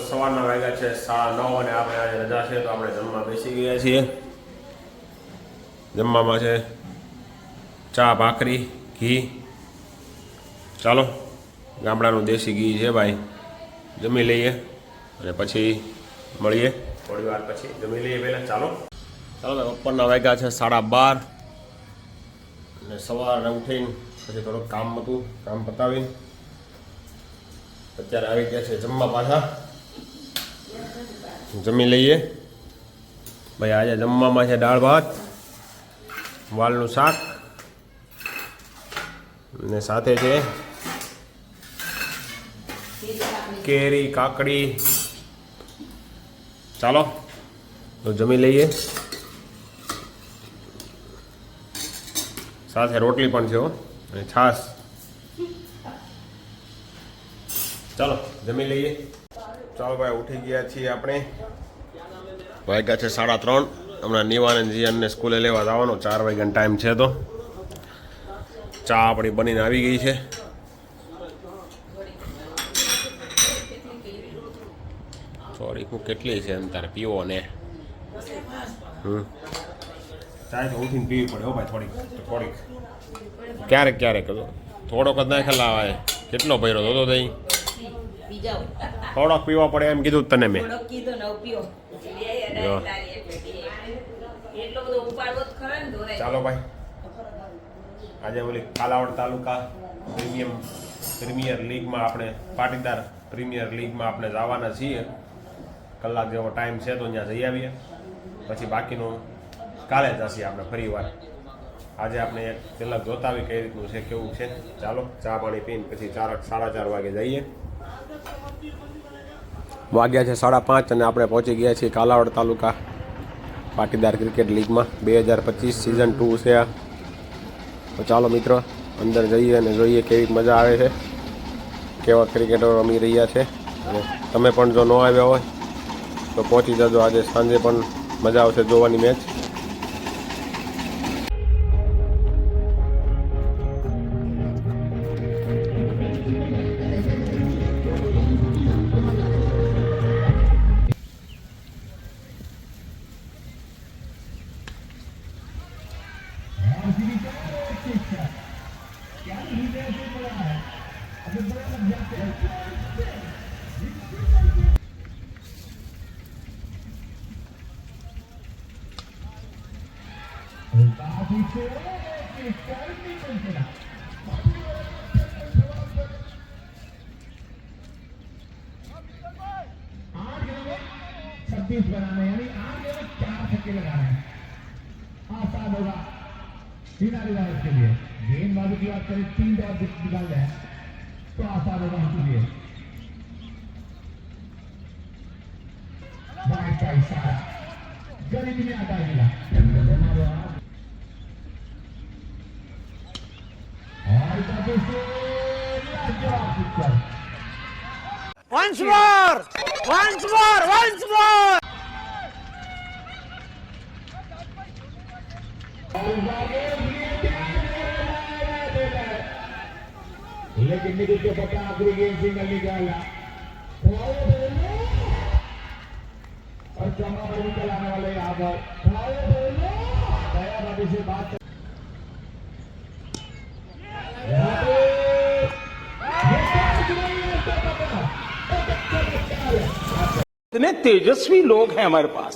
સવારના વાગ્યા છે 9:30 અને આપણે આજે રજા છે તો આપણે જમવા બેસી ગયા છીએ. જમવામાં છે ચા, ભાખરી, ઘી. ચાલો, ગામડાનું દેશી ઘી છે ભાઈ. જમી લઈએ અને પછી મળીએ થોડી વાર પછી. જમી લઈએ પહેલાં. ચાલો ભાઈ. બપોરના વાગ્યા છે 12:30 અને સવારે ઉઠીને પછી થોડુંક કામ હતું, કામ પતાવીને અત્યારે આવી ગયા છે જમવા પાછા. જમી લઈએ ભાઈ. આજે જમવામાં છે દાળ ભાત, વાલનું શાક અને સાથે છે કેરી, કાકડી. ચાલો તો જમી લઈએ. સાથે રોટલી પણ છે અને છાશ. ચાલો જમી લઈએ. ચાલો ભાઈ, ઉઠી ગયા છીએ આપણે. વાગ્યા છે 3:30. હમણાં નિવાન અને જીયાનને સ્કૂલે લેવા જવાનો. 4 વાગ્યાનો ટાઈમ છે. તો ચા આપણી બનીને આવી ગઈ છે. સોરી, હું કેટલી છે એમ તારે પીવો ને? ચાય તો ઉઠીને પીવી પડે હો ભાઈ. થોડીક ક્યારેક થોડોક જ નાખેલા આવે. કેટલો ભર્યો હતો તઈ? થોડોક પીવો પડે એમ કીધું તને મેં. ચાલો ભાઈ, આજે ઓલી કાલાવડ તાલુકા પ્રીમિયર લીગમાં આપણે પાટીદાર પ્રીમિયર લીગમાં આપણે જવાના છીએ. કલાક જેવો ટાઈમ છે તો ત્યાં જઈ આવીએ. પછી બાકીનું કાલે જઈએ આપણે ફરી વાર. આજે આપણે એક ઝલક જોતા આવી કઈ રીતનું છે, કેવું છે. ચાલો ચા પાણી પીને પછી 4:30 વાગે જઈએ. વાગ્યા છે 5:30 અને આપણે પહોંચી ગયા છીએ કાલાવડ તાલુકા પાટીદાર ક્રિકેટ લીગમાં. 2025 સિઝન 2 છે આ. તો ચાલો મિત્રો, અંદર જઈએ અને જોઈએ કેવી મજા આવે છે, કેવા ક્રિકેટરો રમી રહ્યા છે. અને તમે પણ જો ન આવ્યા હોય તો પહોંચી જજો. આજે સાંજે પણ મજા આવશે જોવાની મેચ. बनाना यानी 4 छक्के लगाना है, आसान होगा खिलाड़ी वाले के लिए। गेंदबाजी की बात करें 3 डॉट निकालना है तो आसान होगा उनके लिए। बाइक का इशारा गरीब में आता है Once more! Once more! Once more! लेकिन निकल के पता आखिरी गेम सिंगल निकाला और चमा पर निकलाने वाले यहाँ पर दयाबादी से बात इतने तेजस्वी लोग हैं हमारे पास।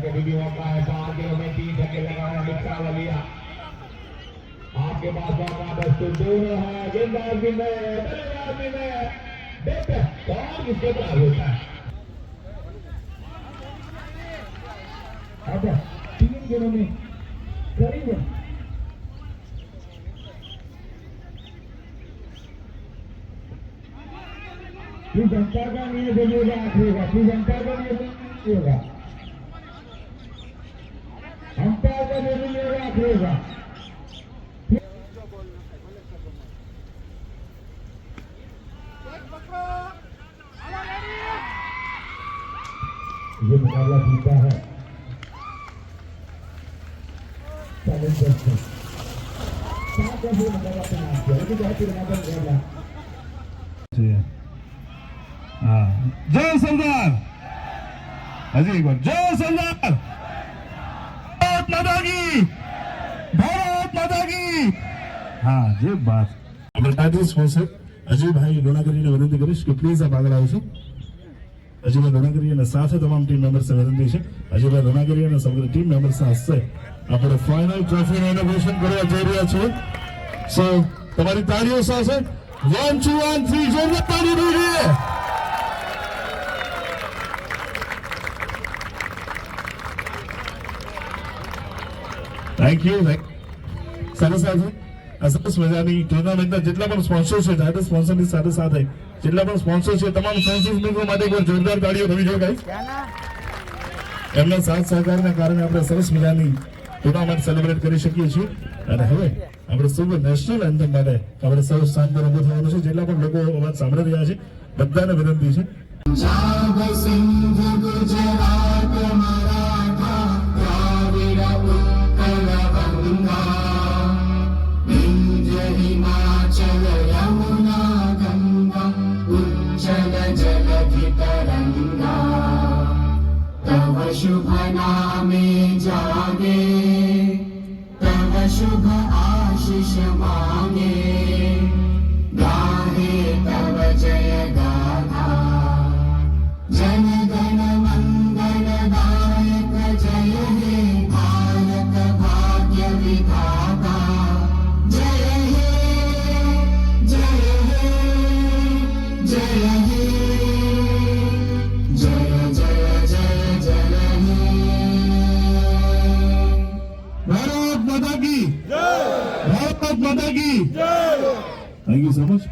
कभी भी मौका है आगे हमें 3 छक्के लगाना निपटा लिया। आपके पास मौका दोस्तों दोनों है, गेंदबाज भी में बल्लेबाज भी में बेहतर कौन किसके पास होता है। अब 3 गेंदों में करीब जनता का नियम होगा आखिरेगा, जनता का नियम होगा, अंपायर का नियम होगा आखिरेगा। ये मुकाबला जीता है जय सरदार हजी एक बार जय सरदार भारत माता की हाँ જે બાત આપણે ટાઇટલ સ્પોન્સર અજયભાઈ લોણાગરીને વિનંતી કરીશ કે પ્લીઝ આપ આગળ આવશો અજયભાઈ લોણાગરી અને સાથે તમામ ટીમ મેમ્બર્સને વિનંતી છે અજયભાઈ લોણાગરી અને સમગ્ર ટીમ મેમ્બર્સના હસ્તે આપણે ફાઇનલ ટ્રોફીનું ઇનોગ્રેશન કરવા જઈ રહ્યા છીએ સો તમારી તાળીઓ સાથે 1 2 1 3 જોરદાર તાળી દઈએ થેન્ક યુ સાથે સાથે આ સરસ મજાની ટુર્નામેન્ટના જેટલા પણ સ્પોન્સર છે ટાઇટલ સ્પોન્સરની સાથે સાથે જેટલા પણ સ્પોન્સર છે તમામ સ્પોન્સર્સ મિત્રો માટે એકવાર જોરદાર તાળીઓ થવી જોઈએ ગાઈસ એમના સાથ સહકારના કારણે આપણે સરસ મજાની ટુર્નામેન્ટ સેલિબ્રેટ કરી શકીએ છીએ અને હવે આપણે સુપર નેશનલ એન્થમ માટે આપણે સૌ શાંતિ ઉભો થવાનું છે જેટલા પણ લોકો અવાજ સાંભળી રહ્યા છે બધાને વિનંતી છે पंजाब सिंध गुजरात मराठा द्राविड उत्कल गंगा विंध्य हिमाचल यमुना गंगा उज्जल जलधि तरंगा तव शुभ नामे जागे तव शुभ आशीष मांगे गाहे तव जय गाथा जन गण मंगल दायक जय हे भारत भाग्य विधाता जय हे जय हे जय हे जय जय जय जय हे ભારત માતા કી જય ભારત માતા કી જય thank you so much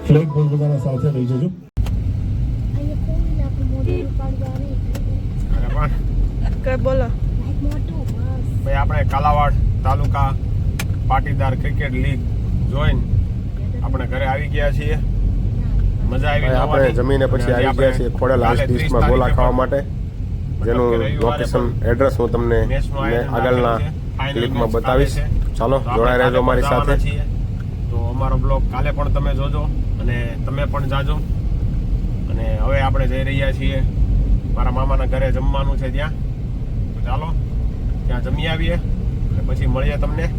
flag પોતાના સાથે લઈ જજો કઈ બોલો ભાઈ આપણે કાલાવાડ તાલુકા પાટીદાર ક્રિકેટ લીગ જોઈન આપણે ઘરે આવી ગયા છીએ મજા આવી આપણે જમીને પછી આવી ગયા છીએ ખોડલ હાઉસ ડીશમાં ગોલા ખાવા માટે જેનું લોકેશન એડ્રેસ હું તમને આગળના ક્લિપમાં બતાવીશ ચાલો જોડાઈ રહેજો અમારી સાથે તો અમારો બ્લોગ કાલે પણ તમે જોજો અને તમે પણ જાજો અને હવે આપણે જઈ રહ્યા છીએ મારા મામાના ઘરે જમવાનું છે ત્યાં તો ચાલો ત્યાં જમી આવીએ અને પછી મળીએ તમને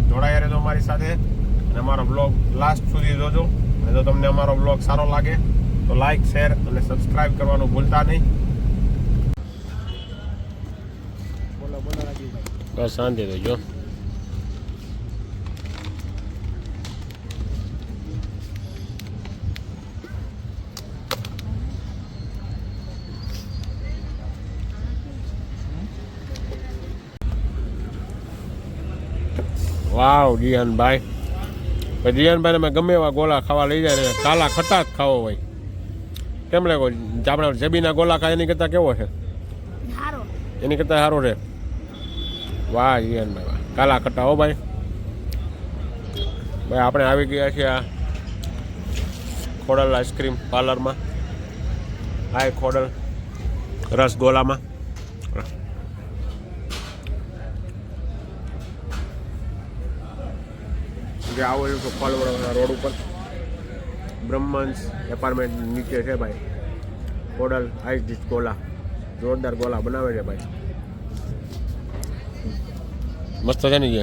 જોડાયા રહેજો અમારી સાથે અને અમારો બ્લોગ લાસ્ટ સુધી જોજો અને જો તમને અમારો બ્લોગ સારો લાગે તો લાઈક શેર અને સબસ્ક્રાઇબ કરવાનું ભૂલતા નહીં બસ શાંતિ તો જો વાવ જીયાનભાઈ જીયાનભાઈ અમે ગમે એવા ગોળા ખાવા લઈ જાય કાલા ખટાક ખાવો હોય કેમ લાગ્યો આપણે જેબીના ગોલા ખાય એની કરતાં કેવો છે સારો એની કરતાં સારો છે વાહ જીવનભાઈ વાહ કાલા ખટ્ટા હો ભાઈ ભાઈ આપણે આવી ગયા છીએ આ ખોડલ આઈસ્ક્રીમ પાર્લરમાં આ ખોડલ રસગોલામાં જે આવેલું છે ફળવડના રોડ ઉપર બ્રહ્માંસ એપાર્ટમેન્ટ નીચે છે ભાઈ ખોડલ આઈસ ડીશ ગોલા જોરદાર ગોલા બનાવે છે ભાઈ મસ્ત છે ને જે